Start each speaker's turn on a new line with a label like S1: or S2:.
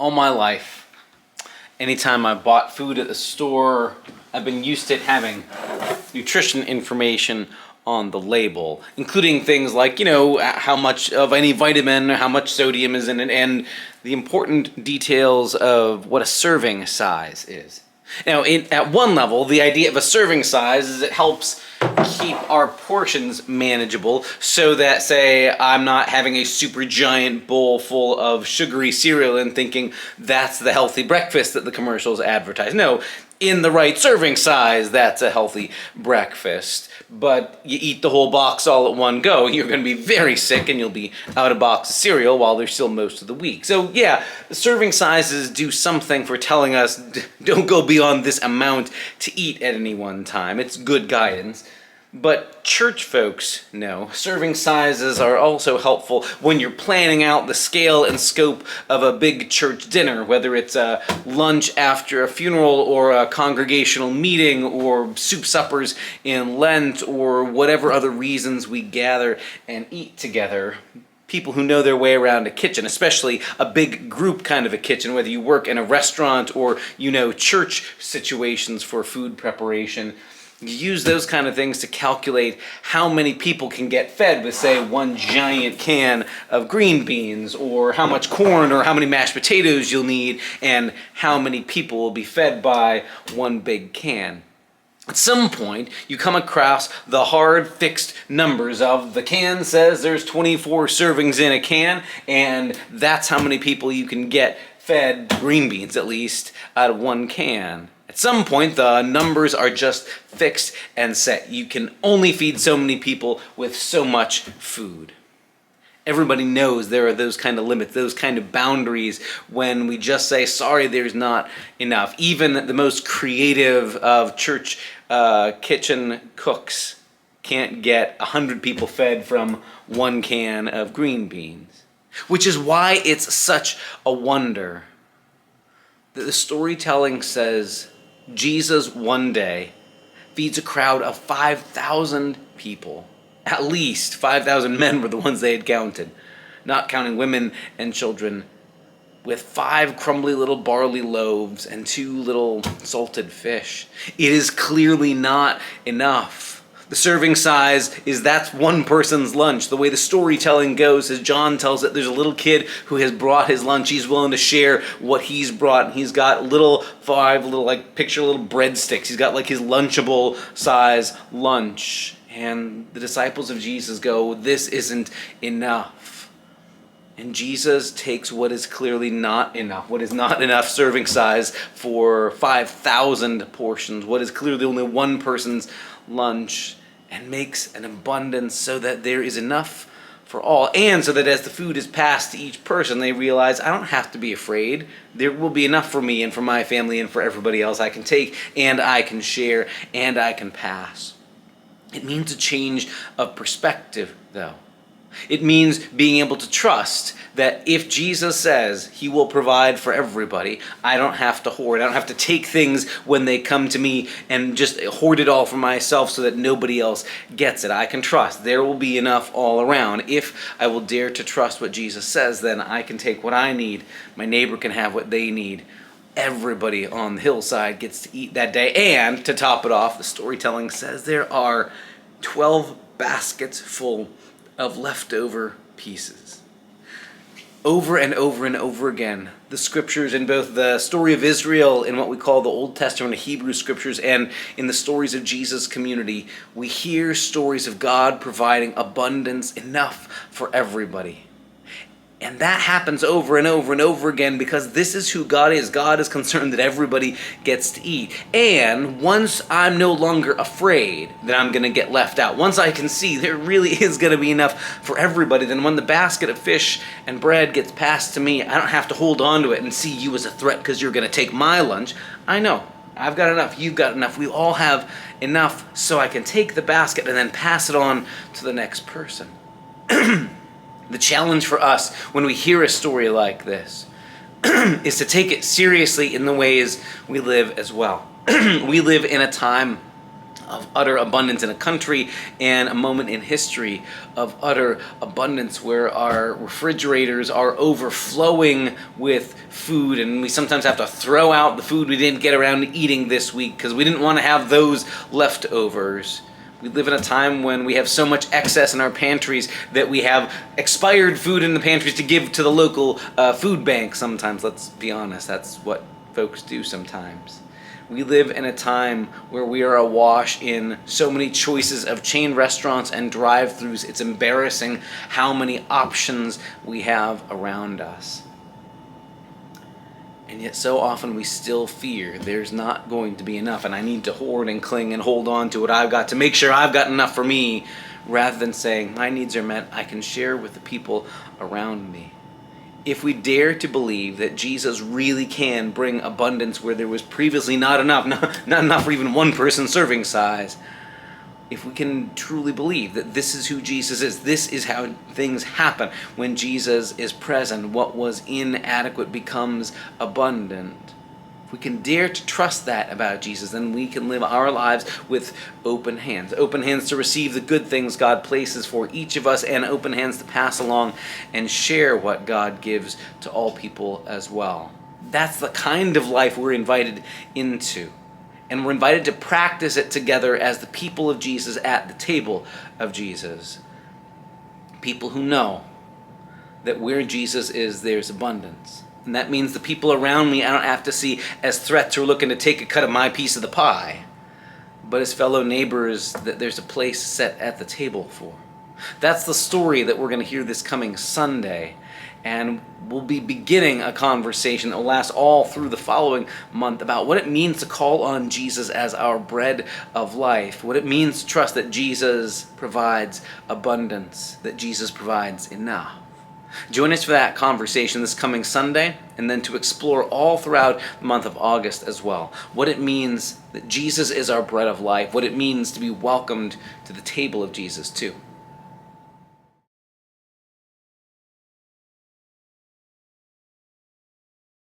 S1: all my life, anytime I bought food at the store, I've been used to it having nutrition information on the label, including things like, how much of any vitamin, how much sodium is in it, and the important details of what a serving size is. Now, at one level, the idea of a serving size is it helps keep our portions manageable so that, say, I'm not having a super giant bowl full of sugary cereal and thinking that's the healthy breakfast that the commercials advertise. No, in the right serving size, that's a healthy breakfast. But you eat the whole box all at one go, you're going to be very sick and you'll be out of box of cereal while there's still most of the week. So yeah, the serving sizes do something for telling us don't go beyond this amount to eat at any one time. It's good guidance. But church folks know serving sizes are also helpful when you're planning out the scale and scope of a big church dinner, whether it's a lunch after a funeral or a congregational meeting or soup suppers in Lent or whatever other reasons we gather and eat together. People who know their way around a kitchen, especially a big group kind of a kitchen, whether you work in a restaurant or church situations for food preparation. You use those kind of things to calculate how many people can get fed with, say, one giant can of green beans, or how much corn or how many mashed potatoes you'll need, and how many people will be fed by one big can. At some point, you come across the hard fixed numbers of the can says there's 24 servings in a can, and that's how many people you can get fed, green beans at least, out of one can. At some point, the numbers are just fixed and set. You can only feed so many people with so much food. Everybody knows there are those kind of limits, those kind of boundaries when we just say, sorry, there's not enough. Even the most creative of church kitchen cooks can't get 100 people fed from one can of green beans. Which is why it's such a wonder that the storytelling says Jesus one day feeds a crowd of 5,000 people. At least 5,000 men were the ones they had counted, not counting women and children, with 5 crumbly little barley loaves and 2 little salted fish. It is clearly not enough. The serving size is that's one person's lunch. The way the storytelling goes, as John tells it, there's a little kid who has brought his lunch. He's willing to share what he's brought. And he's got picture little breadsticks. He's got his Lunchable size lunch. And the disciples of Jesus go, this isn't enough. And Jesus takes what is clearly not enough, what is not enough serving size for 5,000 portions, what is clearly only one person's lunch, and makes an abundance so that there is enough for all. And so that as the food is passed to each person, they realize, I don't have to be afraid. There will be enough for me and for my family and for everybody else. I can take and I can share and I can pass. It means a change of perspective, though. It means being able to trust that if Jesus says he will provide for everybody, I don't have to hoard. I don't have to take things when they come to me and just hoard it all for myself so that nobody else gets it. I can trust there will be enough all around. If I will dare to trust what Jesus says, then I can take what I need. My neighbor can have what they need. Everybody on the hillside gets to eat that day. And to top it off, the storytelling says there are 12 baskets full of leftover pieces. Over and over and over again, the scriptures in both the story of Israel in what we call the Old Testament Hebrew scriptures and in the stories of Jesus' community, we hear stories of God providing abundance enough for everybody. And that happens over and over and over again because this is who God is. God is concerned that everybody gets to eat. And once I'm no longer afraid that I'm going to get left out, once I can see there really is going to be enough for everybody, then when the basket of fish and bread gets passed to me, I don't have to hold on to it and see you as a threat because you're going to take my lunch. I know. I've got enough. You've got enough. We all have enough so I can take the basket and then pass it on to the next person. The challenge for us when we hear a story like this is to take it seriously in the ways we live as well. We live in a time of utter abundance in a country, and a moment in history of utter abundance where our refrigerators are overflowing with food, and we sometimes have to throw out the food we didn't get around to eating this week because we didn't want to have those leftovers. We live in a time when we have so much excess in our pantries that we have expired food in the pantries to give to the local food bank sometimes. Let's be honest, that's what folks do sometimes. We live in a time where we are awash in so many choices of chain restaurants and drive-thrus. It's embarrassing how many options we have around us. And yet so often we still fear there's not going to be enough, and I need to hoard and cling and hold on to what I've got to make sure I've got enough for me, rather than saying my needs are met, I can share with the people around me. If we dare to believe that Jesus really can bring abundance where there was previously not enough, not enough for even one person's serving size, if we can truly believe that this is who Jesus is, this is how things happen when Jesus is present, what was inadequate becomes abundant. If we can dare to trust that about Jesus, then we can live our lives with open hands to receive the good things God places for each of us, and open hands to pass along and share what God gives to all people as well. That's the kind of life we're invited into. And we're invited to practice it together as the people of Jesus at the table of Jesus. People who know that where Jesus is, there's abundance. And that means the people around me I don't have to see as threats who are looking to take a cut of my piece of the pie, but as fellow neighbors that there's a place set at the table for. That's the story that we're going to hear this coming Sunday. And we'll be beginning a conversation that will last all through the following month about what it means to call on Jesus as our bread of life, what it means to trust that Jesus provides abundance, that Jesus provides enough. Join us for that conversation this coming Sunday, and then to explore all throughout the month of August as well. What it means that Jesus is our bread of life, what it means to be welcomed to the table of Jesus too.